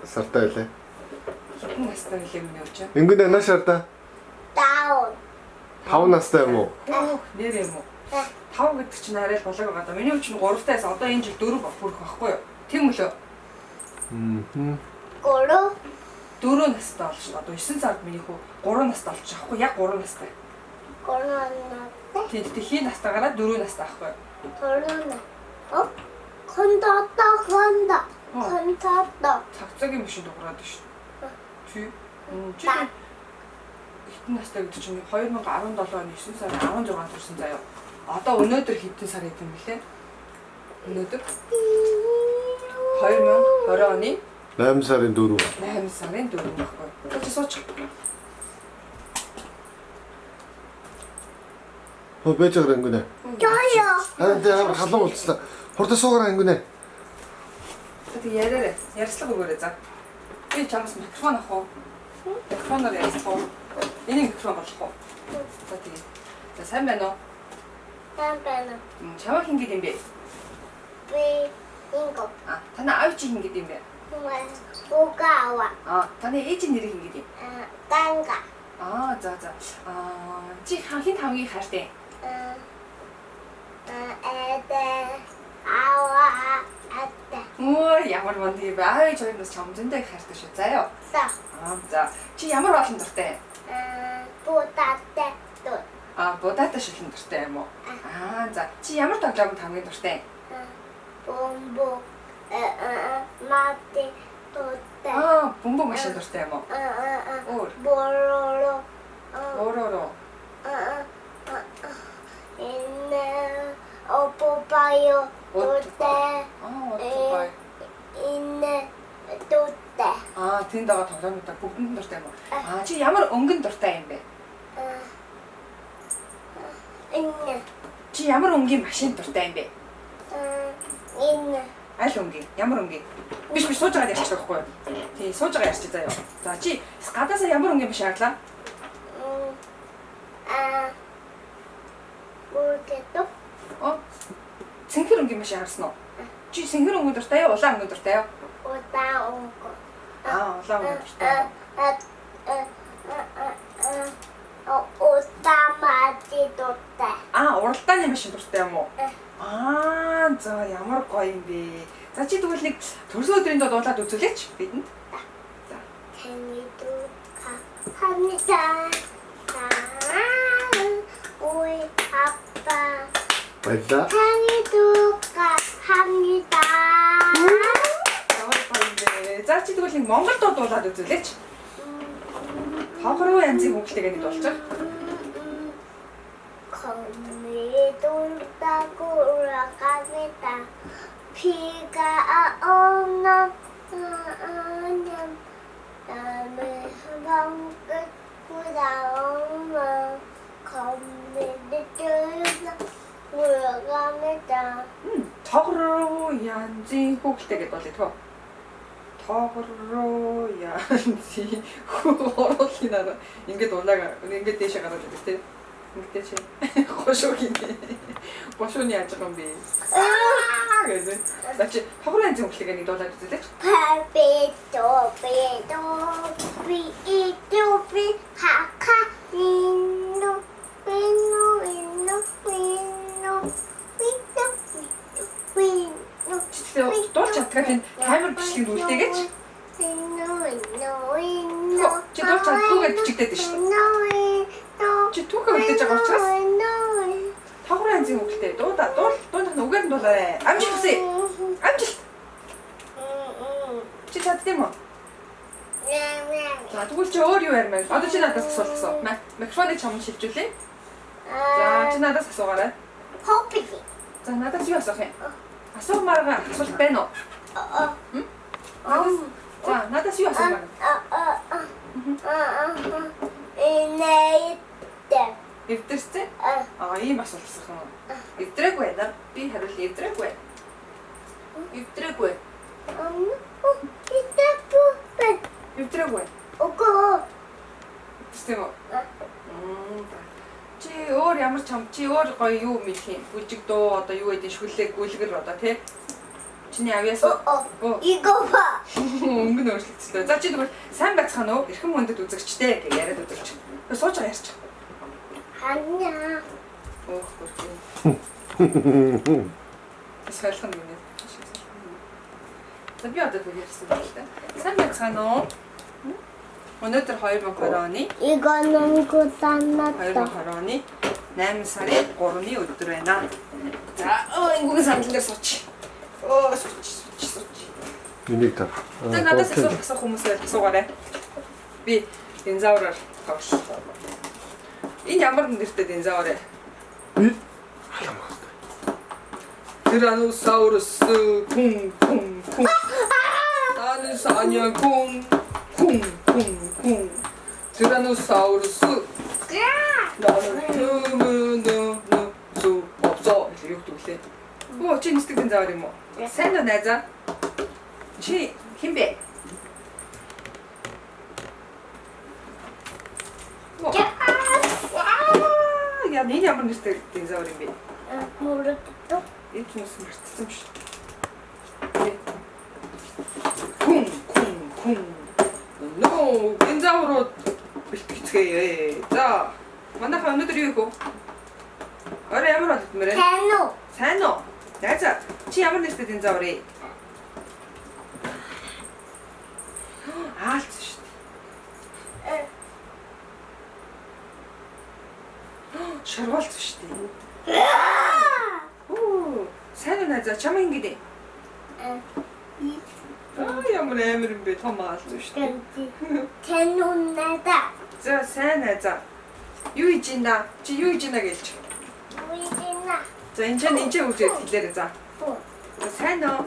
сартай байлаа? Хэдэн настай вэ миний өвч? Ингэн анаа шарта? 5 настай юм уу? Нэр юм уу? 5 гэдэг чинь арай л болоог байгаа да. Миний өвч нь 3-таас одоо энэ жил 4 бүрэх байхгүй юу? Тийм үлээ. 4 настай болж байна. Одоо 9 сард миний хүү 3 настай болж байгаа байхгүй яг 3 настай. 3 настай. Тийм хийн настайгаараа 4 настай байхгүй юу? 4 настай. Контата. Цагцаагийн машин дуурайд шүү. Чи хэдэн настай гэдэг чинь 2017 оны 9 сарын 16-нд төрсэн заяа. Одоо өнөөдөр хэдэн сар хэдэн бэлээ? Өнөөдөр 2020 оны 8 сарын 4. 8 сарын 4 байхгүй. Чи сууч. Байж байгаа ингэнэ. Жоо. Аа халуун болцлоо. Хурдан суугараа ингэнэ. Тэг яриараа. Ярьцлага өгөөрэй за. Би чамаас микрофон авах уу? Микрофоноор ярьцлах уу? Энийг микрофон болох уу? За тэгээ. За сайн байна уу? Сайн байна. Чамаа хин гэдэг юм бэ? Би инго. Танаа аав чи хин гэдэг юм бэ? Бугаава. Таны ээжийн нэр хин гэдэг юм? Ганга. За. Чи хин хамгийн хайртай? Эдэ. Ава. Атта. Ямар манд юм бэ? Аав чойноос чамзантай хайртай шүү. Заяа. За. Чи ямар олон дуртай? Будатэ. Будаатай шилэн дуртай юм уу? За. Чи ямар тоглоомд хамгийн дуртай? Бомбо. Мати. Тутэ. Бомбо машин дуртай юм уу? Бороро. Бороро. Инне опопайо. Тутэ. Опопай. Инне тутэ. Тэнд байгаа тоглоомнуудаа бүгдэнд дуртай юм уу? Чи ямар өнгөн дуртай юм бэ? Инне. Чи ямар өнгийн машин дуртай юм бэ? Инне. Аль өнгийн? Ямар өнгийн? Биш сууж байгаа ярьчих байхгүй юу? Тий, сууж байгаа ярьчих заяа. За чи гадаасаа ямар өнгийн машин харлаа? Бүргэто. Цэнхэр өнгийн машин харсан уу? Чи цэнхэр өнгийн дуртай юу? Улаан өнгийн дуртай юу? Улаан өнгийн. Улаан өнгийн дуртай. Утамати дуртай. Уралдааны машин дуртай юм уу? За ямар гоё юм бэ. За чи тэгвэл нэг төрсөн өдрийн дуулаад үзүүлээч бидэнд. За. Танидука хамита. Ой аппа. Баярлаа. Танидука хамита. Ямар гоё юм бэ. За чи тэгвэл нэг монгол дуу дуулаад үзүүлээч. Хогруу янзын хөвгөлтэйгээ дуулчих. 피가 없는 남의 방긋보다 오면 겁내는 쫄서 물어갑니다. Хогруу янзын хөвгөлтэйгээ дуулъя тоо. Хогруу янзын хөрөөлийнараа ингээд улаага ингээд дээшээ гараад идэг тийм. Ингээд чи гошоогийн. Гошооны яаж байгаа юм бэ? Гэдэг. Значи хогруу янзын хөвгөлтэйгээ нэг дуулаад үзүүлээч. Пи хака инно Дуулж чадгаа тийм камер бичлэгийг үлдээгээч. Чи дуулж чадгүйгээд бичигдээд байна шүү дээ. Чи түүхээ үлдээж байгаа учраас хогруу янзын хөвгөлтэй дуудаа дуулах нь үгээр нь дуулаарай. Амжилт хүсье. Амжилт. Чи чаддсан юм уу? За тэгвэл чи өөр юу ярмаа? Одоо чи надаас асуулт. Микрофоныг чамд шилжүүлээ. За чи надаас асуугаарай. Хоппи. За надаас юу асуух юм? Асуумаараа асуулт байна уу? За надаас юу асуумаар? Эвдэрчээ? Ийм асуулт асуух юм. Эвдрээгүй байна. Би хариулт эвдрээгүй. Эвдрээгүй. Эвдрээгүй. Окоо. Тэстэй мө. Чи өөр ямар чи өөр гоё юу мэдэх юм? Бүжиг дуу одоо юу гэдэг шүлэг гүйлгэр одоо тий? Чиний авьяас. 이거 봐. Өнгө өөрчлөгдсөн. За чи тэгвэл сайн байцгаана уу? Эрхэм хүндэд үзэгчтэй гэж яриад үзэж. Сууж байгаа ярьчих. 아니야. Өөх гүрэн. Салхан юм. За би одоо тэгвэл ярьсан байна л да. Сайн байцгаана уу? Өнөөдөр 2020 оны 이거는 2020 оны 8 сарын 3-ны өдөр байна. За өнгөгийн санал дээр сууч. Сууч. Энийг тав. За надаас асуух хүмүүсээр асуугаарай. Би динозавраар тоош. Энэ ямар нэртэй динозавр вэ? Би Tyrannosaurus 쿵. 나는 사냥 쿵. Tyrannosaurus. 나는 수 없어. 이렇게 욕도 올래. 오, 쟤 니스틱 динозавр юм уу? Сайн уу найзаа? Чи хэн бэ? Яа, нэг ямар нэртэй динозавр юм бэ? 모르겠어. Энэ ч бас мартсан шүү. 쿵. No, динозаврууд бэлтгэцгээе. За, манайхаа өнөөдөр юу хөө? Орой ямар болдмээр вэ? 대노. Сайн уу? Найзаа, чи ямар нэртэй динозавр вэ? Аалц шүү дээ. Шаргалц шүү дээ. Оо, сайн уу найзаа, чамаа ингэдэ. Ямар амар юм бэ? Том аалц шүү дээ. 대노나다. За, сайн найзаа. Юу хийж ин да? Чи юу хийж ина гэлч. 우리나. За, энэ ч үгүй хэлээрэй за. 뭐. За, сайн уу?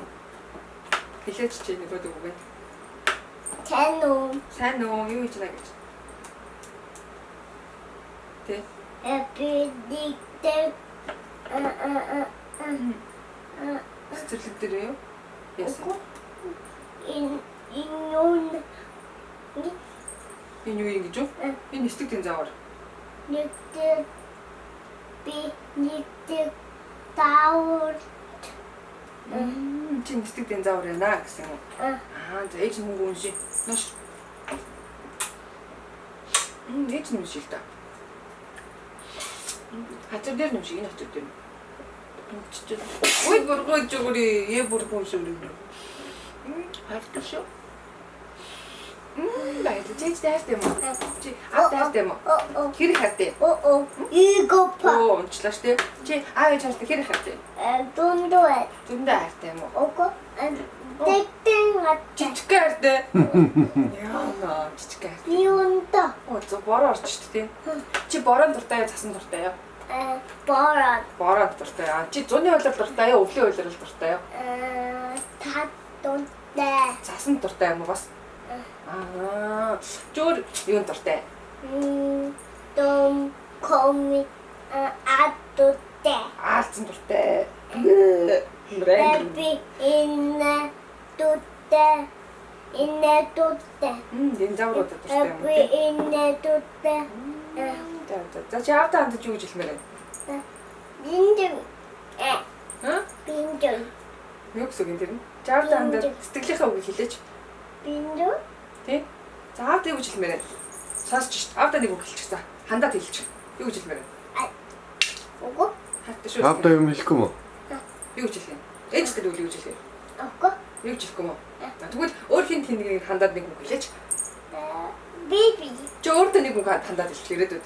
Хэлээч чи нэг өдөг үгүй. 대노. Сайн уу? Юу хийж ина гэж. Тэ. 에피딕들. Цэцэрлэг дээр юу? Яасан? 인용. Энэ юу юм гэж юу? Энэ нисдэг динозавр. 늑득. 늑득. 다울. Чи нисдэг динозавр байна гэсэн юм. Аа, за ээж нь мөнгө унши. Нош. Ээж нь унши л та. Хатар дээр нь унши, энэ хатар дээр. Ой, бургой жогори, е бургой шүрэн. Хайртай шүү. Баярлалаа. Чи таартай юм уу? Чи таартай юм уу? Хэрэг хаатай. 이거 봐. Оо, унчлаа штэ. Чи ээж хаатай хэрэг хаатай. 돈도에. Зөндөө хайртай юм уу? 오고. 땡땡 같아. Жижиг хайртай. Яа, жижиг хайртай. 비온다. Оо, зөө бороо орчт тий. Чи бороо дуртай юу, цасан дуртай юу? 버릇. Бороо дуртай. Чи зуны уйлал дуртай юу, өвлийн уйлал дуртай юу? 다 돈대. Цасан дуртай юм уу бас? Чөөр юун дуртай? 좀 коми 아또대. Аалцсан дуртай. 베비 인내 또대. 인내 또대. Динозаврууд дуртай юм уу? 베비 인내 또대. За чи автаа хандаж юу гэж хэлмээр байна? 빈둥. Хэ? 빈둥. Юу гэсэн юм тэр нь? Чи автаа хандаж сэтгэлийнхээ үгийг хэлээч. 빈둥. Тий? За автаа юу гэж хэлмээр байна? Сонсч шít. Автаа нэг үг хэлчих за. Хандаад хэлчих. Юу гэж хэлмээр байна? 오고. Хаттай шүү. Хавда юм хэлэхгүй мө? Юу гэж хэлэх юм? Ээжтэй үл юу гэж хэлэх юм? 오고. Юу гэж хэлэхгүй мө? Тэгвэл өөр хин тэнийг хандаад нэг үг хэлээч. 비비. Чи өөртөө нэг үг хандаад хэлчих ирээдүйд.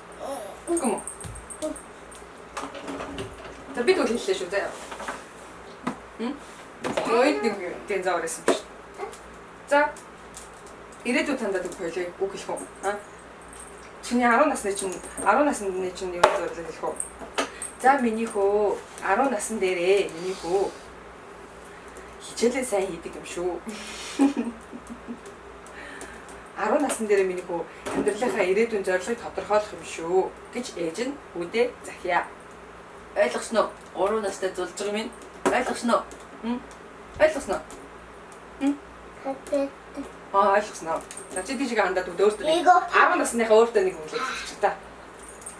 Үгүй мө? За бид үл хэллээ шүү заяа. Ой нэг динозавр байсан шүү. За ирээдүйд хандаад үг хэлээ. Үг хэлэх үү? Чиний 10 насны чинь юу зориулж хэлэх үү? За миний хөө 10 насн дээрээ миний хөө хичээлээ сайн хийдэг юм шүү. 10 насн дээрээ миний хөө амьдралынхаа ирээдүйн зорилгыг тодорхойлох юм шүү гэж ээж нь үүдээ захиа. Ойлгосноо? 3 настай зулжиг минь ойлгосноо? Ойлгосноо? 그때 ойлгосноо. За чи тийшээ хандаад өөртөө 이거 10 насныхаа өөртөө нэг үлээж хэлчих та.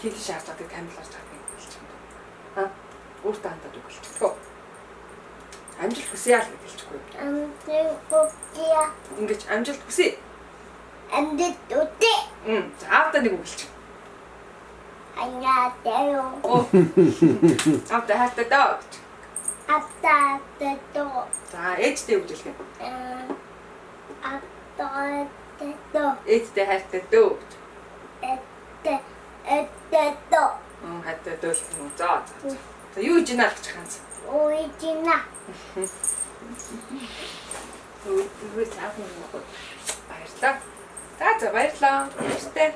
Тийш шаарч байгаа камер харж байгаа юм хэлчих. Өөртөө хандаад үг хэлчих. Амжилт хүсье л гэж хэлчихгүй. Амтгүгия. Ингэж амжилт хүсье. Амдит үтэ. За аавда нэг үг хэлчих. 안녕하세요. Аавда хайртай даа гэж. 아빠도 За ээжтэй үг хэлэх юм. 아빠도 Ээжтэй хайртай дөө гэж. 에때도 Хайртай дөө л юм уу. За. За юу хийж ийна л гэж хаанц. 오이지나 Өө заах юм уу? Баярлалаа. За баярлалаа. Баяртай.